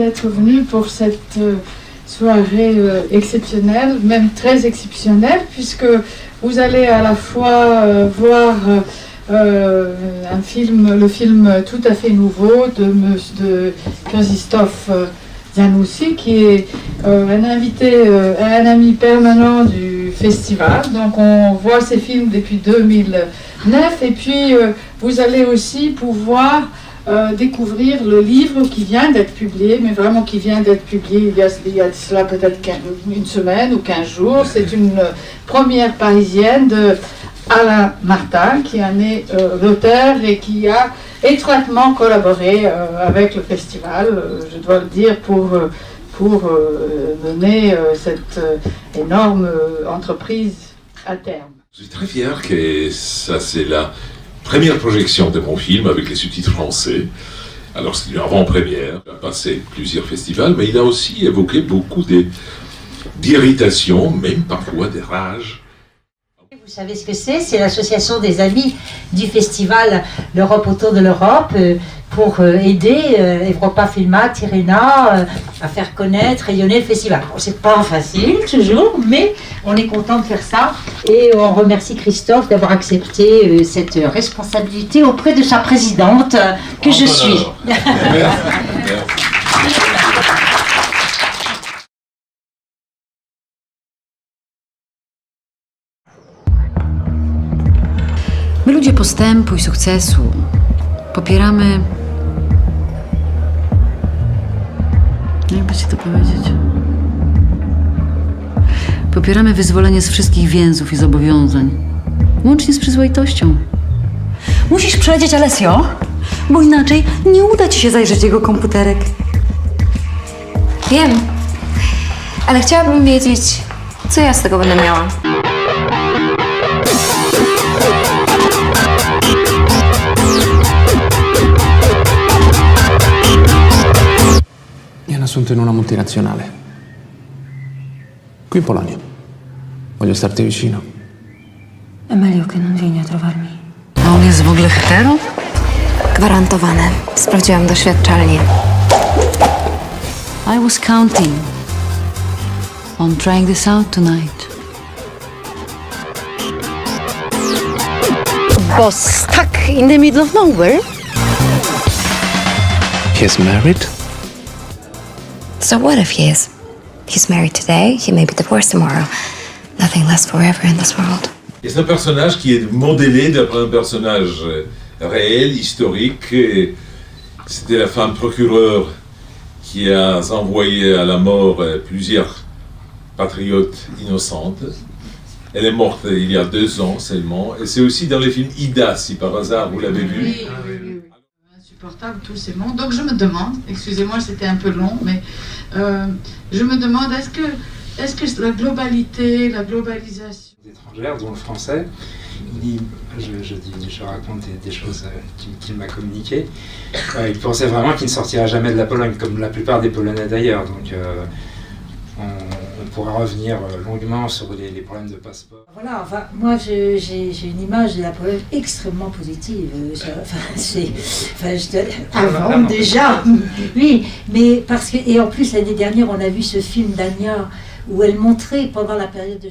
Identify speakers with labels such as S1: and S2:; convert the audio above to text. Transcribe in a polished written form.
S1: d'être venu pour cette soirée exceptionnelle, même très exceptionnelle, puisque vous allez à la fois voir le film tout à fait nouveau de Krzysztof Zanussi, qui est un ami permanent du festival. Donc on voit ces films depuis 2009, et puis vous allez aussi pouvoir découvrir le livre qui vient d'être publié, mais vraiment qui vient d'être publié il y a cela peut-être une semaine ou 15 jours. C'est une première parisienne de Alain Martin, qui en est l'auteur et qui a étroitement collaboré avec le festival, je dois le dire, pour mener cette énorme entreprise à terme.
S2: Je suis très fier que ça, c'est la première projection de mon film avec les sous-titres français. Alors c'est une avant-première, il a passé plusieurs festivals, mais il a aussi évoqué beaucoup d'irritations, même parfois des rages.
S3: Vous savez ce que c'est l'association des amis du festival L'Europe autour de l'Europe pour aider Europa Filma, Tirrena à faire connaître, rayonner le festival. Bon, c'est pas facile toujours, mais on est content de faire ça et on remercie Christophe d'avoir accepté cette responsabilité auprès de sa présidente que je suis.
S4: My, ludzie postępu i sukcesu, popieramy... Jakby ci to powiedzieć? Popieramy wyzwolenie z wszystkich więzów i zobowiązań, łącznie z przyzwoitością.
S5: Musisz przelecieć Alessio, bo inaczej nie uda ci się zajrzeć jego komputerek.
S6: Wiem, ale chciałabym wiedzieć, co ja z tego będę miała.
S7: Mi hanno assunto in una multinazionale. Qui in Polonia. Voglio starti vicino.
S5: È meglio che non vieni a trovarmi.
S4: A on jest w ogóle hetero?
S6: Gwarantowane. Sprawdziłam doświadczalnie.
S4: I was counting on trying this out tonight.
S5: Was stuck in the middle of nowhere?
S7: He's married?
S6: So what if he is? He's married today, he may be divorced tomorrow. Nothing lasts forever in this world.
S2: C'est un personnage qui est modélé d'après un personnage réel, historique. C'était la femme procureure qui a envoyé à la mort plusieurs patriotes innocentes. Elle est morte il y a 2 ans seulement. Et c'est aussi dans le film Ida, si par hasard vous l'avez vu.
S1: Oui. Insupportable tous ces mots. Donc je me demande, excusez-moi c'était un peu long, mais je me demande est-ce que la globalité, la globalisation...
S8: étrangères, dont le français, je raconte des choses qu'il m'a communiquées. Il pensait vraiment qu'il ne sortira jamais de la Pologne, comme la plupart des Polonais d'ailleurs. Donc on pourra revenir longuement sur les problèmes de passeport.
S3: Voilà, enfin, moi j'ai une image de la Pologne extrêmement positive. Avant déjà, oui, mais parce que, et en plus l'année dernière on a vu ce film d'Ania où elle montrait pendant la période de